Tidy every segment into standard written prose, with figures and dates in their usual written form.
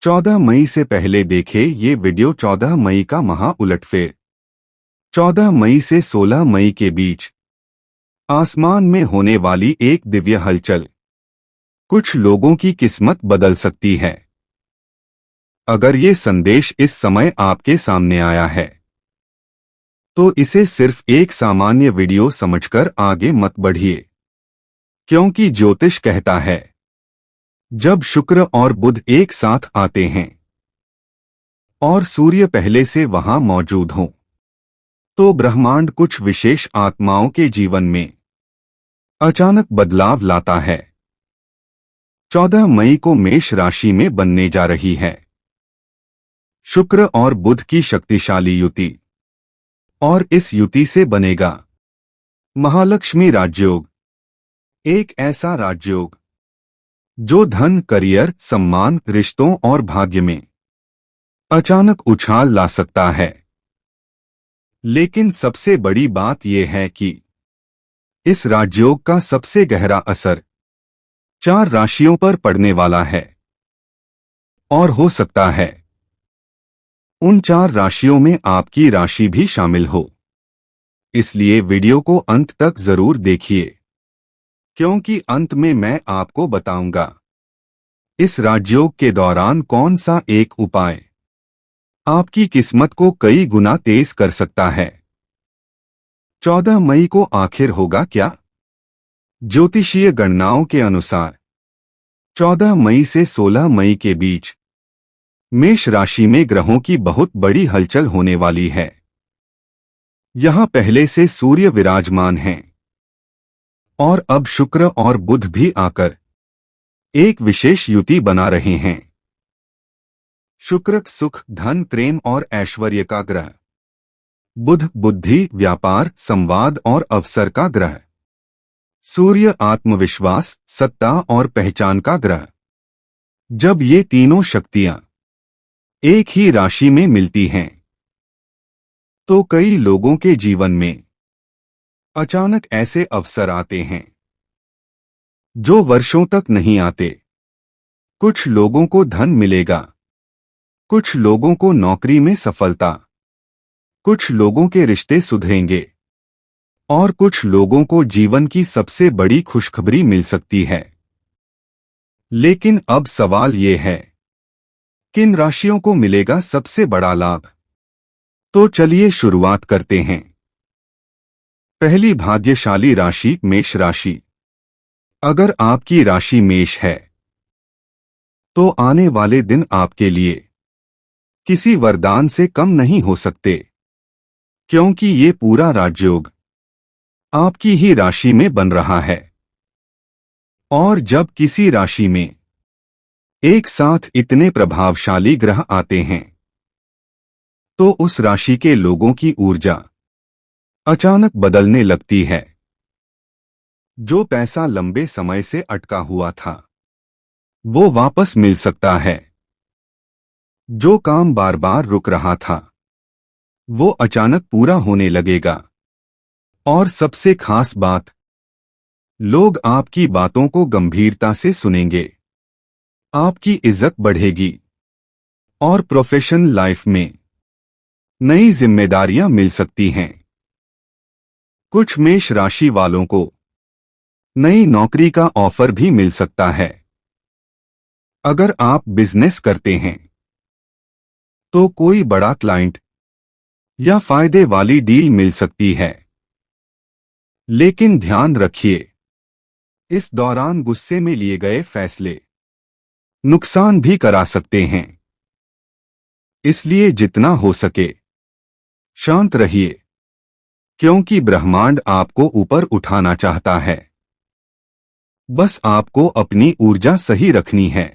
14 मई से पहले देखें ये वीडियो। 14 मई का महा उलटफेर। 14 मई से 16 मई के बीच आसमान में होने वाली एक दिव्य हलचल कुछ लोगों की किस्मत बदल सकती है। अगर ये संदेश इस समय आपके सामने आया है तो इसे सिर्फ एक सामान्य वीडियो समझकर आगे मत बढ़िए, क्योंकि ज्योतिष कहता है जब शुक्र और बुध एक साथ आते हैं और सूर्य पहले से वहां मौजूद हो तो ब्रह्मांड कुछ विशेष आत्माओं के जीवन में अचानक बदलाव लाता है। 14 मई को मेष राशि में बनने जा रही है शुक्र और बुध की शक्तिशाली युति, और इस युति से बनेगा महालक्ष्मी राजयोग। एक ऐसा राजयोग जो धन, करियर, सम्मान, रिश्तों और भाग्य में अचानक उछाल ला सकता है। लेकिन सबसे बड़ी बात यह है कि इस राजयोग का सबसे गहरा असर 4 राशियों पर पड़ने वाला है, और हो सकता है उन 4 राशियों में आपकी राशि भी शामिल हो। इसलिए वीडियो को अंत तक जरूर देखिए, क्योंकि अंत में मैं आपको बताऊंगा इस राजयोग के दौरान कौन सा एक उपाय आपकी किस्मत को कई गुना तेज कर सकता है। 14 मई को आखिर होगा क्या? ज्योतिषीय गणनाओं के अनुसार 14 मई से 16 मई के बीच मेष राशि में ग्रहों की बहुत बड़ी हलचल होने वाली है। यहां पहले से सूर्य विराजमान हैं और अब शुक्र और बुध भी आकर एक विशेष युति बना रहे हैं। शुक्र सुख, धन, प्रेम और ऐश्वर्य का ग्रह, बुध बुद्धि, व्यापार, संवाद और अवसर का ग्रह, सूर्य आत्मविश्वास, सत्ता और पहचान का ग्रह। जब ये तीनों शक्तियां एक ही राशि में मिलती हैं तो कई लोगों के जीवन में अचानक ऐसे अवसर आते हैं जो वर्षों तक नहीं आते। कुछ लोगों को धन मिलेगा, कुछ लोगों को नौकरी में सफलता, कुछ लोगों के रिश्ते सुधरेंगे और कुछ लोगों को जीवन की सबसे बड़ी खुशखबरी मिल सकती है। लेकिन अब सवाल ये है, किन राशियों को मिलेगा सबसे बड़ा लाभ? तो चलिए शुरुआत करते हैं। पहली भाग्यशाली राशि मेष राशि। अगर आपकी राशि मेष है तो आने वाले दिन आपके लिए किसी वरदान से कम नहीं हो सकते, क्योंकि ये पूरा राजयोग आपकी ही राशि में बन रहा है। और जब किसी राशि में एक साथ इतने प्रभावशाली ग्रह आते हैं तो उस राशि के लोगों की ऊर्जा अचानक बदलने लगती है। जो पैसा लंबे समय से अटका हुआ था वो वापस मिल सकता है। जो काम बार बार रुक रहा था वो अचानक पूरा होने लगेगा। और सबसे खास बात, लोग आपकी बातों को गंभीरता से सुनेंगे, आपकी इज्जत बढ़ेगी और प्रोफेशनल लाइफ में नई जिम्मेदारियां मिल सकती हैं। कुछ मेष राशि वालों को नई नौकरी का ऑफर भी मिल सकता है। अगर आप बिजनेस करते हैं तो कोई बड़ा क्लाइंट या फायदे वाली डील मिल सकती है। लेकिन ध्यान रखिए, इस दौरान गुस्से में लिए गए फैसले नुकसान भी करा सकते हैं। इसलिए जितना हो सके शांत रहिए, क्योंकि ब्रह्मांड आपको ऊपर उठाना चाहता है। बस आपको अपनी ऊर्जा सही रखनी है।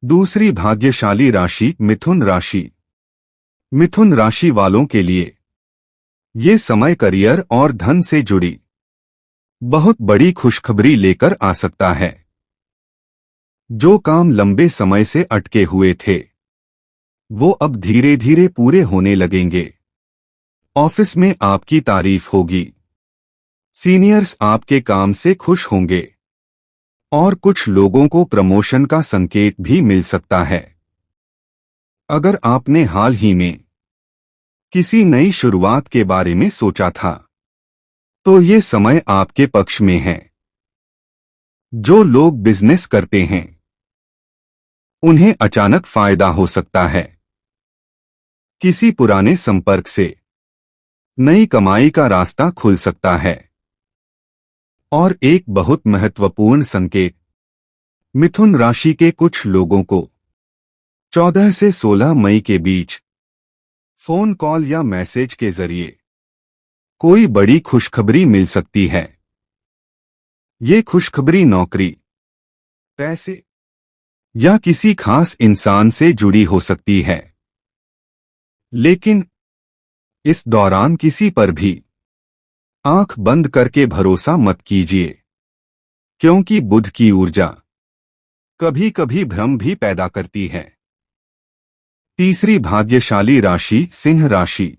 दूसरी भाग्यशाली राशि मिथुन राशि। मिथुन राशि वालों के लिए ये समय करियर और धन से जुड़ी बहुत बड़ी खुशखबरी लेकर आ सकता है। जो काम लंबे समय से अटके हुए थे वो अब धीरे धीरे पूरे होने लगेंगे। ऑफिस में आपकी तारीफ होगी, सीनियर्स आपके काम से खुश होंगे और कुछ लोगों को प्रमोशन का संकेत भी मिल सकता है। अगर आपने हाल ही में किसी नई शुरुआत के बारे में सोचा था, तो ये समय आपके पक्ष में है। जो लोग बिजनेस करते हैं, उन्हें अचानक फायदा हो सकता है। किसी पुराने संपर्क से नई कमाई का रास्ता खुल सकता है। और एक बहुत महत्वपूर्ण संकेत, मिथुन राशि के कुछ लोगों को 14 से 16 मई के बीच फोन कॉल या मैसेज के जरिए कोई बड़ी खुशखबरी मिल सकती है। ये खुशखबरी नौकरी, पैसे या किसी खास इंसान से जुड़ी हो सकती है। लेकिन इस दौरान किसी पर भी आंख बंद करके भरोसा मत कीजिए, क्योंकि बुध की ऊर्जा कभी कभी भ्रम भी पैदा करती है। तीसरी भाग्यशाली राशि सिंह राशि।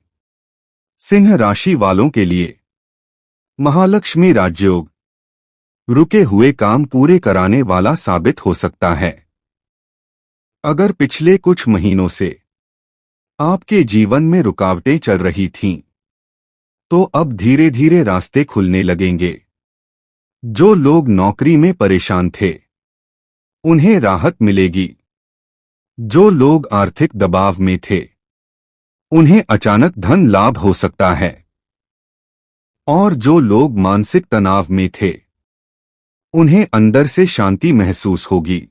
सिंह राशि वालों के लिए महालक्ष्मी राजयोग रुके हुए काम पूरे कराने वाला साबित हो सकता है। अगर पिछले कुछ महीनों से आपके जीवन में रुकावटें चल रही थीं, तो अब धीरे धीरे रास्ते खुलने लगेंगे। जो लोग नौकरी में परेशान थे, उन्हें राहत मिलेगी। जो लोग आर्थिक दबाव में थे, उन्हें अचानक धन लाभ हो सकता है। और जो लोग मानसिक तनाव में थे, उन्हें अंदर से शांति महसूस होगी।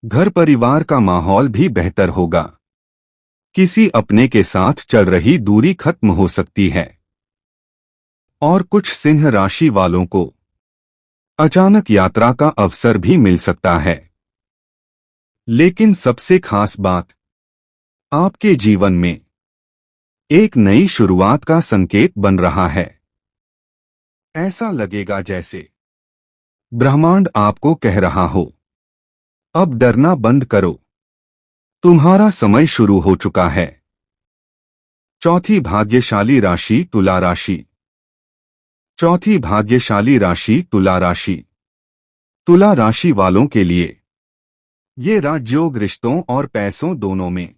घर परिवार का माहौल भी बेहतर होगा। किसी अपने के साथ चल रही दूरी खत्म हो सकती है। और कुछ सिंह राशि वालों को अचानक यात्रा का अवसर भी मिल सकता है। लेकिन सबसे खास बात, आपके जीवन में एक नई शुरुआत का संकेत बन रहा है। ऐसा लगेगा जैसे ब्रह्मांड आपको कह रहा हो, अब डरना बंद करो, तुम्हारा समय शुरू हो चुका है। चौथी भाग्यशाली राशि तुला राशि। चौथी भाग्यशाली राशि तुला राशि। तुला राशि वालों के लिए ये राजयोग रिश्तों और पैसों दोनों में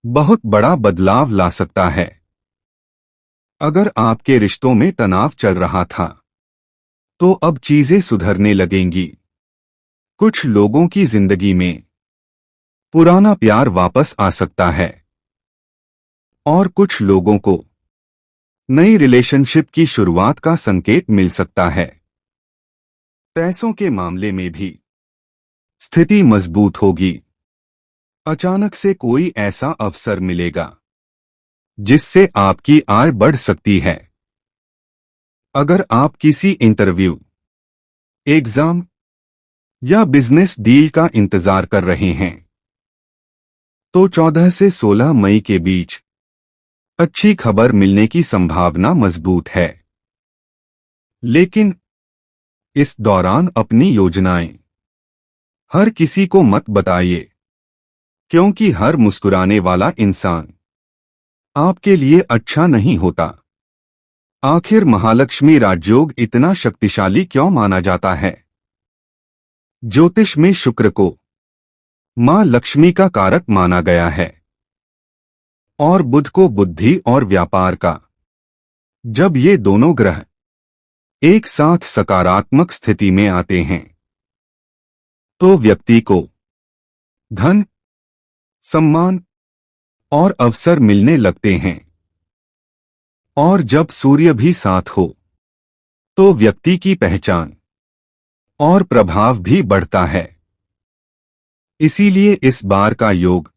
बहुत बड़ा बदलाव ला सकता है। अगर आपके रिश्तों में तनाव चल रहा था, तो अब चीजें सुधरने लगेंगी। कुछ लोगों की जिंदगी में पुराना प्यार वापस आ सकता है। और कुछ लोगों को नई रिलेशनशिप की शुरुआत का संकेत मिल सकता है। पैसों के मामले में भी स्थिति मजबूत होगी। अचानक से कोई ऐसा अवसर मिलेगा जिससे आपकी आय बढ़ सकती है। अगर आप किसी इंटरव्यू, एग्जाम या बिजनेस डील का इंतजार कर रहे हैं, तो 14 से 16 मई के बीच अच्छी खबर मिलने की संभावना मजबूत है। लेकिन इस दौरान अपनी योजनाएं हर किसी को मत बताइए, क्योंकि हर मुस्कुराने वाला इंसान आपके लिए अच्छा नहीं होता। आखिर महालक्ष्मी राजयोग इतना शक्तिशाली क्यों माना जाता है? ज्योतिष में शुक्र को मां लक्ष्मी का कारक माना गया है और बुध को बुद्धि और व्यापार का। जब ये दोनों ग्रह एक साथ सकारात्मक स्थिति में आते हैं, तो व्यक्ति को धन, सम्मान और अवसर मिलने लगते हैं। और जब सूर्य भी साथ हो, तो व्यक्ति की पहचान और प्रभाव भी बढ़ता है। इसीलिए इस बार का योग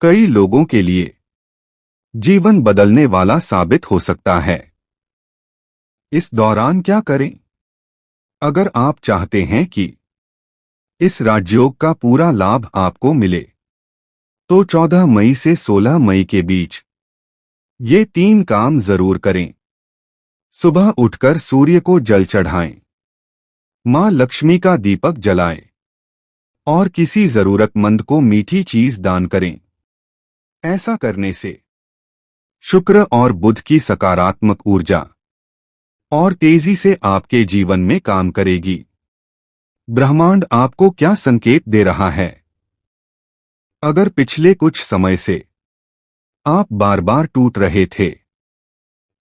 कई लोगों के लिए जीवन बदलने वाला साबित हो सकता है। इस दौरान क्या करें? अगर आप चाहते हैं कि इस राजयोग का पूरा लाभ आपको मिले, तो 14 मई से 16 मई के बीच ये 3 काम जरूर करें। सुबह उठकर सूर्य को जल चढ़ाएं, मां लक्ष्मी का दीपक जलाएं और किसी जरूरतमंद को मीठी चीज दान करें। ऐसा करने से शुक्र और बुध की सकारात्मक ऊर्जा और तेजी से आपके जीवन में काम करेगी। ब्रह्मांड आपको क्या संकेत दे रहा है? अगर पिछले कुछ समय से आप बार बार टूट रहे थे,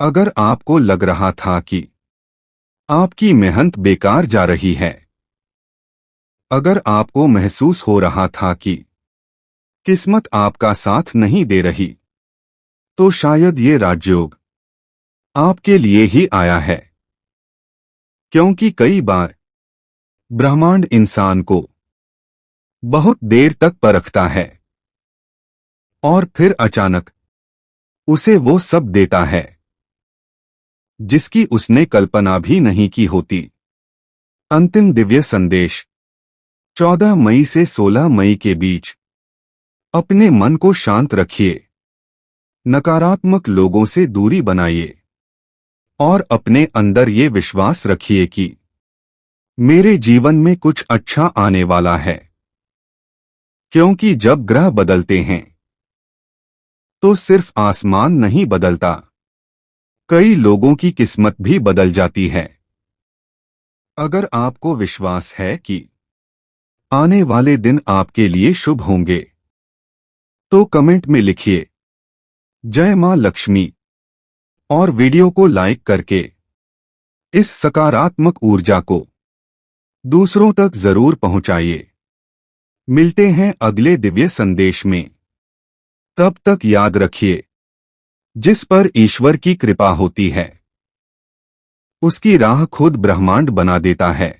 अगर आपको लग रहा था कि आपकी मेहनत बेकार जा रही है, अगर आपको महसूस हो रहा था कि किस्मत आपका साथ नहीं दे रही, तो शायद ये राजयोग आपके लिए ही आया है। क्योंकि कई बार ब्रह्मांड इंसान को बहुत देर तक परखता है और फिर अचानक उसे वो सब देता है जिसकी उसने कल्पना भी नहीं की होती। अंतिम दिव्य संदेश 14 मई से 16 मई के बीच। अपने मन को शांत रखिए, नकारात्मक लोगों से दूरी बनाइए और अपने अंदर ये विश्वास रखिए कि मेरे जीवन में कुछ अच्छा आने वाला है। क्योंकि जब ग्रह बदलते हैं तो सिर्फ आसमान नहीं बदलता, कई लोगों की किस्मत भी बदल जाती है। अगर आपको विश्वास है कि आने वाले दिन आपके लिए शुभ होंगे, तो कमेंट में लिखिए जय मां लक्ष्मी और वीडियो को लाइक करके इस सकारात्मक ऊर्जा को दूसरों तक जरूर पहुंचाइए। मिलते हैं अगले दिव्य संदेश में। तब तक याद रखिए, जिस पर ईश्वर की कृपा होती है उसकी राह खुद ब्रह्मांड बना देता है।